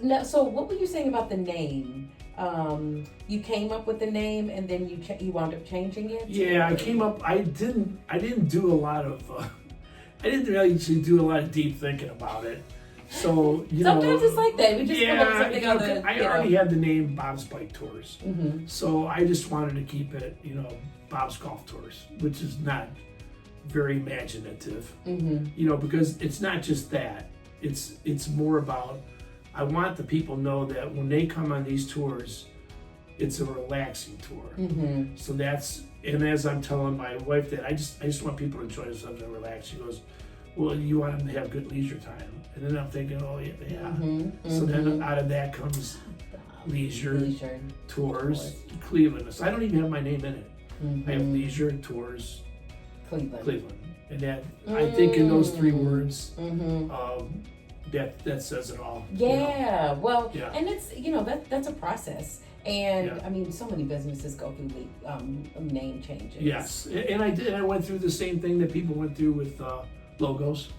Now, so what were you saying about the name? You came up with the name, and then you wound up changing it. Yeah, I came up. I didn't do a lot of. I didn't really do a lot of deep thinking about it. So sometimes it's like that. We just come up with something on the. I already had the name Bob's Bike Tours, so I just wanted to keep it, you know, Bob's Golf Tours, which is not very imaginative, you know, because it's not just that. It's more about. I want the people to know that when they come on these tours, it's a relaxing tour. So that's, and as I'm telling my wife that I just want people to enjoy themselves and relax. She goes, well, you want them to have good leisure time. And then I'm thinking, oh yeah. So then out of that comes leisure tours Cleveland. So I don't even have my name in it. I have leisure tours Cleveland. And that, I think in those three words, that says it all. Yeah, you know? well, and it's, you know, that's a process. And I mean, so many businesses go through the name changes. Yes, and I did. I went through the same thing that people went through with logos,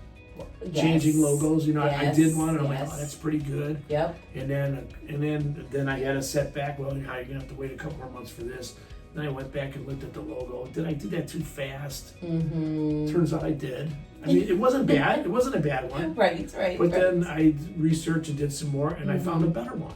changing logos. You know, I did one, and I'm like, oh, that's pretty good. Yep. And then I had a setback. Well, now you're gonna have to wait a couple more months for this. Then I went back and looked at the logo. Did I do that too fast? Turns out I did. I mean, it wasn't bad. It wasn't a bad one. Right. But then I researched and did some more, and I found a better one.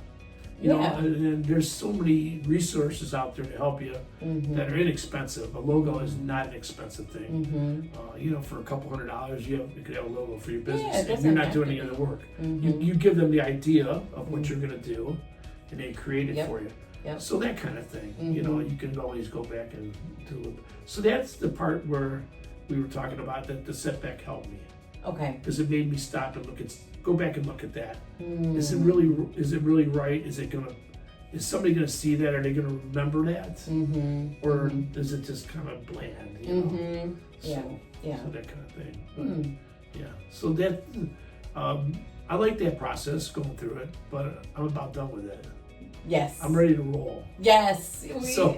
You know, and there's so many resources out there to help you that are inexpensive. A logo is not an expensive thing. You know, for a couple $100, you could have a logo for your business, and you're not doing any other work. You give them the idea of what you're going to do, and they create it for you. So that kind of thing. You know, you can always go back and do it. So that's the part where we were talking about that the setback helped me. Okay. Because it made me stop and go back and look at that. Is it really right? Is somebody gonna see that? Are they gonna remember that? Or is it just kind of bland? You know? So that kind of thing. But, so that I like that process, going through it, but I'm about done with it. Yes. I'm ready to roll. Yes. So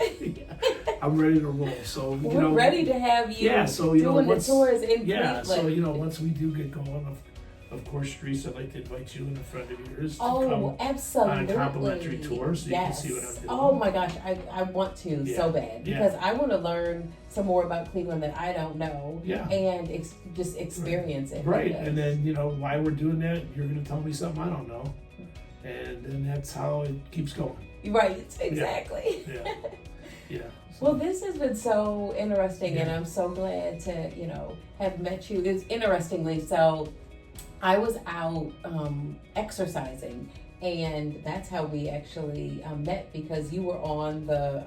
I'm ready to roll. So we're ready to have you doing the tours in Cleveland. So once we do get going, of course, Teresa, I'd like to invite you and a friend of yours to come absolutely. on a complimentary tour, so you can see what I'm doing. Oh my gosh, I want to so bad, because I want to learn some more about Cleveland that I don't know, and just experience it. Right, and then why we're doing that, you're going to tell me something I don't know. And then that's how it keeps going. Right, exactly. Yeah. Well, this has been so interesting, and I'm so glad to, have met you. It's interestingly, so I was out exercising, and that's how we actually met, because you were on the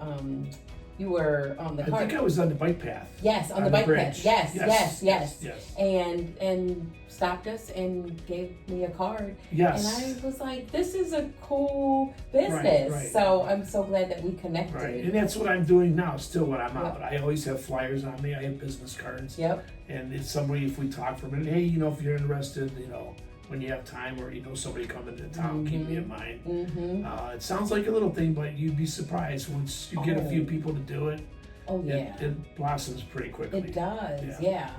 I think I was on the bike path. Yes, on the bike path. Yes. And stopped us and gave me a card. Yes. And I was like, this is a cool business. Right. So I'm so glad that we connected. Right. And that's what I'm doing now, still when I'm out. I always have flyers on me. I have business cards. Yep. And it's somebody, if we talk for a minute, hey, if you're interested, when you have time, or somebody coming to town, keep me in mind. It sounds like a little thing, but you'd be surprised once you get a few people to do it. Oh yeah, it blossoms pretty quickly. It does, yeah.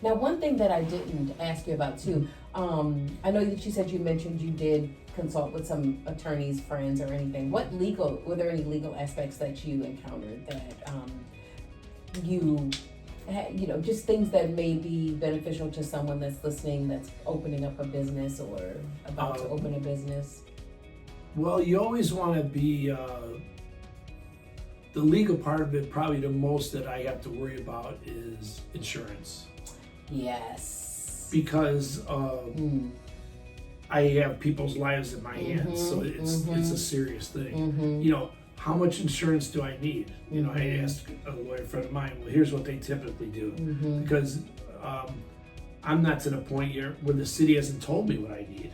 Now, one thing that I didn't ask you about too, I know that you said you mentioned you did consult with some attorneys, friends, or anything. Were there any legal aspects that you encountered that just things that may be beneficial to someone that's listening, that's opening up a business or about to open a business? Well, you always want to be the legal part of it, probably the most that I have to worry about is insurance. Yes. Because I have people's lives in my hands, so it's a serious thing. You know, how much insurance do I need? You know, I asked a lawyer friend of mine, well, here's what they typically do. Because I'm not to the point yet where the city hasn't told me what I need.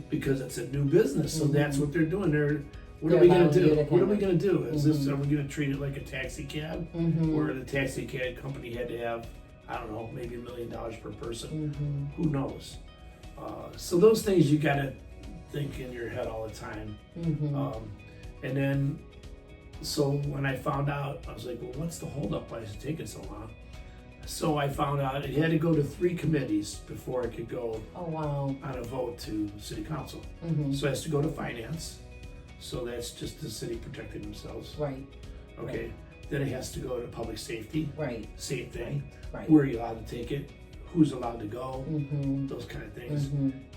Because it's a new business, so that's what they're doing. What are we going to do? What are we going to do? Is this, are we going to treat it like a taxi cab? Where the taxi cab company had to have, I don't know, maybe $1 million per person? Who knows? So those things you got to think in your head all the time. And then, so when I found out, I was like, well, what's the holdup? Why is it taking so long? So I found out it had to go to 3 committees before it could go on a vote to city council. So it has to go to finance. So that's just the city protecting themselves. Right. Okay. Then it has to go to public safety. Right. Same thing. Right. Where are you allowed to take it? Who's allowed to go? Those kind of things.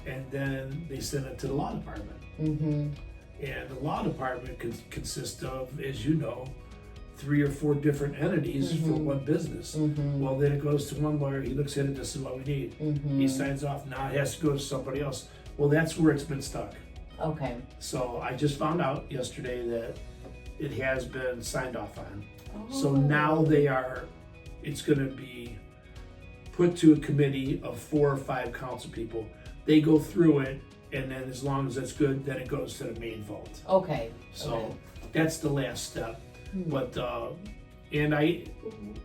And then they send it to the law department. And the law department consists of, as you know, 3 or 4 different entities for one business. Well, then it goes to one lawyer. He looks at it. This is what we need. He signs off. Now it has to go to somebody else. Well, that's where it's been stuck. Okay. So I just found out yesterday that it has been signed off on. So now it's going to be put to a committee of 4 or 5 council people. They go through it, and then as long as that's good, then it goes to the main vote. Okay. So that's the last step. But and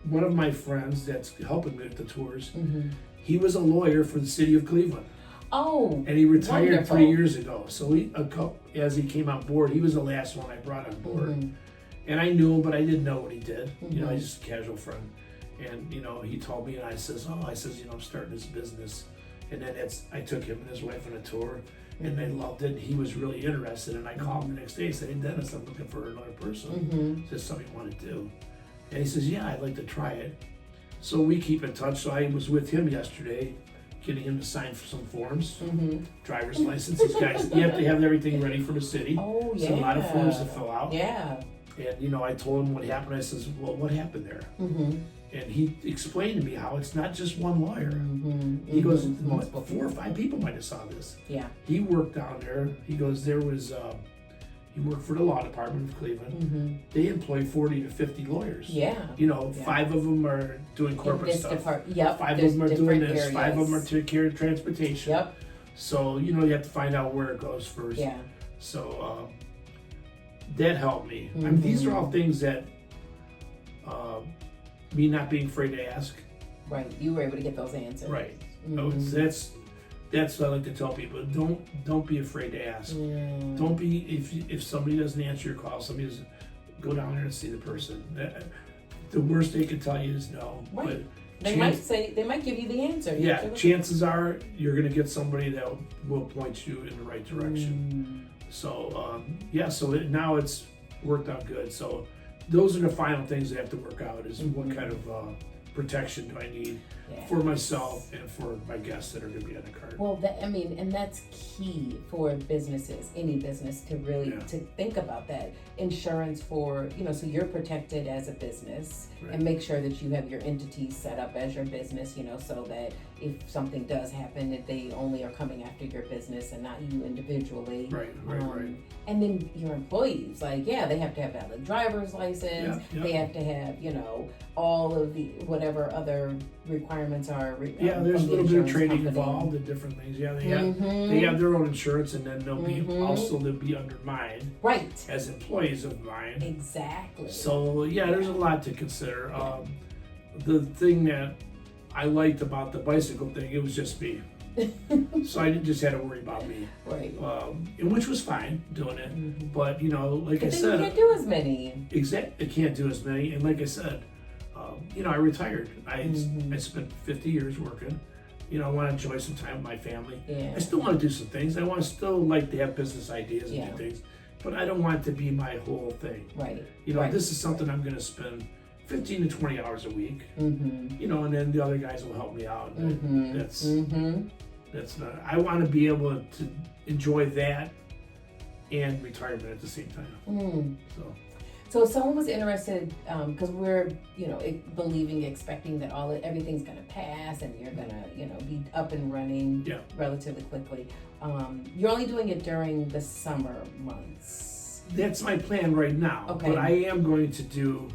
one of my friends that's helping me with the tours, he was a lawyer for the city of Cleveland. Oh, and he retired wonderful. 3 years ago. So as he came on board, he was the last one I brought on board. And I knew him, but I didn't know what he did. You know, he's just a casual friend. And, you know, he told me, and I says, you know, I'm starting this business. And then I took him and his wife on a tour, and they loved it. He was really interested, and I called him the next day and said, hey, Dennis, I'm looking for another person. Is this something you want to do? And he says, yeah, I'd like to try it. So we keep in touch. So I was with him yesterday, getting him to sign for some forms, driver's license. These guys, you have to have everything ready for the city. Oh, yeah. So a lot of forms to fill out. Yeah. And, you know, I told him what happened. I says, well, what happened there? And he explained to me how it's not just one lawyer. He goes, 4 or 5 people might have saw this. Yeah. He worked down there. He goes, there was, he worked for the law department of Cleveland. They employ 40 to 50 lawyers. Yeah. You know, 5 of them are doing corporate stuff. 5 of them are doing this. Areas. 5 of them are taking care of transportation. Yep. So, you know, you have to find out where it goes first. Yeah. So, that helped me. I mean, these are all things that, me not being afraid to ask. Right. You were able to get those answers. Right. That's what I like to tell people. Don't be afraid to ask. Don't be, if somebody doesn't answer your call, somebody doesn't, go down there and see the person. The worst they could tell you is no. Right. But they might give you the answer. Yeah, chances are you're going to get somebody that will point you in the right direction. So, now it's worked out good. So those are the final things that have to work out, is what kind of protection do I need for myself and for my guests that are going to be on the card. Well, and that's key for businesses, any business, to really to think about that. Insurance for, so you're protected as a business, and make sure that you have your entities set up as your business, so that if something does happen, that they only are coming after your business and not you individually. Right. And then your employees, they have to have valid driver's license. They have to have, all of the whatever other requirements are. There's a little bit of training involved and different things. They have their own insurance, and then they'll be under mine. Right. As employees of mine. Exactly. So there's a lot to consider. The thing that I liked about the bicycle thing, it was just me. So I just had to worry about me. Right. And which was fine doing it. But, like I said. You can't do as many. Exactly. I can't do as many. And like I said, I retired. I spent 50 years working. I want to enjoy some time with my family. Yeah. I still want to do some things. I want to still like to have business ideas and do things. But I don't want it to be my whole thing. Right. This is something I'm going to spend 15 to 20 hours a week. And then the other guys will help me out. That's not. I want to be able to enjoy that and retirement at the same time. So if someone was interested, because we're, expecting that everything's gonna pass and you're gonna, be up and running relatively quickly. You're only doing it during the summer months. That's my plan right now. Okay. But I am going to do.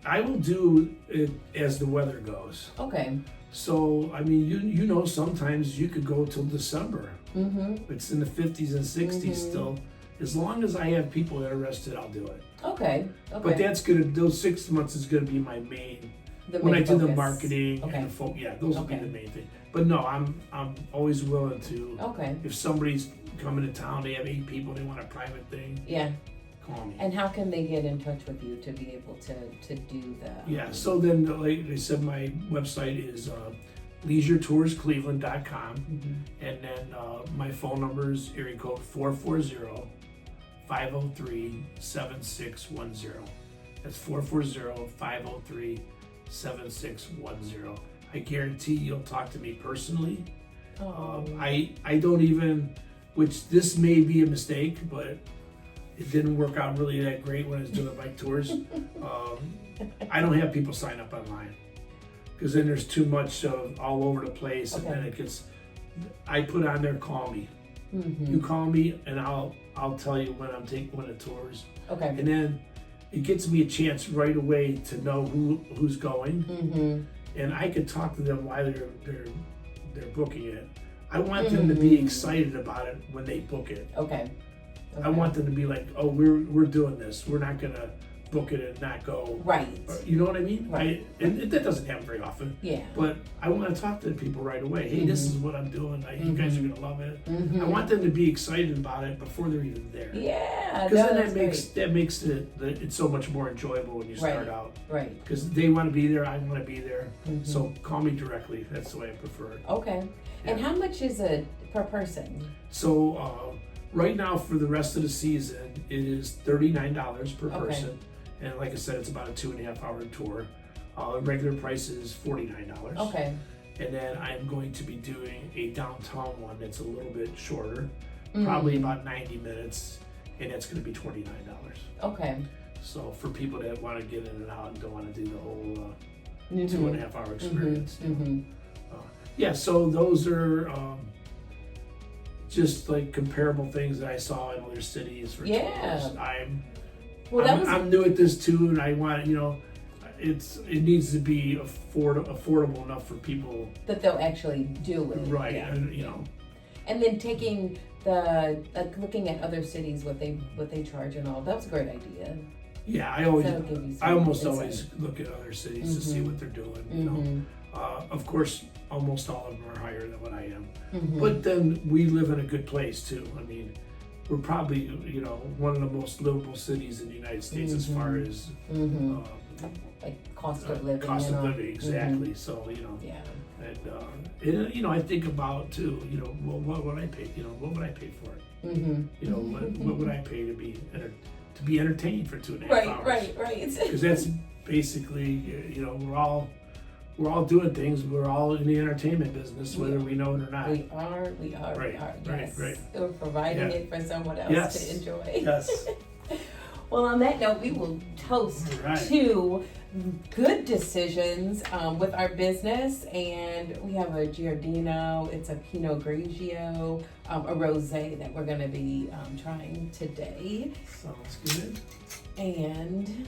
I will do it as the weather goes. Okay. So I mean, you know, sometimes you could go till December. Mm-hmm. It's in the 50s and 60s still. As long as I have people interested, I'll do it. Okay. But that's gonna. Those 6 months is gonna be my main. When I do the marketing and the those will be the main thing. But no, I'm always willing to. Okay. If somebody's coming to town, they have 8 people, they want a private thing. Yeah. Call me. And how can they get in touch with you to be able to do the? Yeah. So then, like I said, my website is leisuretourscleveland.com, and then my phone number is area code 440-503-7610. That's 440-503-7610. I guarantee you'll talk to me personally. I don't even, which this may be a mistake, but it didn't work out really that great when I was doing bike tours. I don't have people sign up online because then there's too much all over the place, and then it gets. I put on there, call me. You call me, and I'll tell you when I'm taking one of the tours. Okay. And then it gets me a chance right away to know who's going, and I could talk to them while they're booking it. I want them to be excited about it when they book it. Okay. I want them to be like, oh, we're doing this. We're not gonna book it and not go. Right. You know what I mean? Right. And that doesn't happen very often. Yeah. But I want to talk to the people right away. Hey, this is what I'm doing. You guys are gonna love it. I want them to be excited about it before they're even there. Yeah. Because then that makes it so much more enjoyable when you start out. Right. Because they want to be there. I want to be there. So call me directly. That's the way I prefer it. Okay. Yeah. And how much is it per person? So right now for the rest of the season, it is $39 per person. And like I said, it's about a 2.5 hour tour. The regular price is $49. Okay. And then I'm going to be doing a downtown one that's a little bit shorter, probably about 90 minutes, and it's going to be $29. Okay. So for people that want to get in and out and don't want to do the whole 2.5 hour experience. Yeah, so those are just like comparable things that I saw in other cities for tours. I'm new at this too, and I want it needs to be affordable enough for people that they'll actually do it. Right, yeah. And then taking looking at other cities, what they charge and all. That was a great idea. Yeah, I almost always look at other cities to see what they're doing. Of course, almost all of them are higher than what I am, but then we live in a good place too. I mean, we're probably one of the most livable cities in the United States as far as like cost of living. Cost of living, exactly. So and I think about too. What would I pay? What would I pay for it? What would I pay to be entertained for 2.5 hours? Right. Because that's basically we're all doing things. We're all in the entertainment business, whether we know it or not. We are. Right. We're providing it for someone else to enjoy. Yes. Well, on that note, we will toast to good decisions with our business, and we have a Giardino. It's a Pinot Grigio, a rosé that we're going to be trying today. Sounds good. And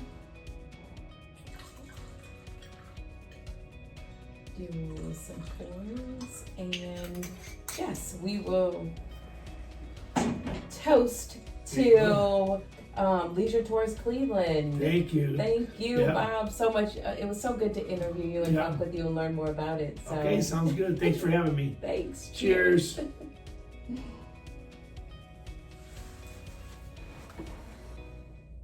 do some pours, and yes, we will toast to Leisure Tours Cleveland. Thank you, Bob, so much. It was so good to interview you and talk with you and learn more about it. So. Okay, sounds good. Thanks for having me. Thanks. Cheers.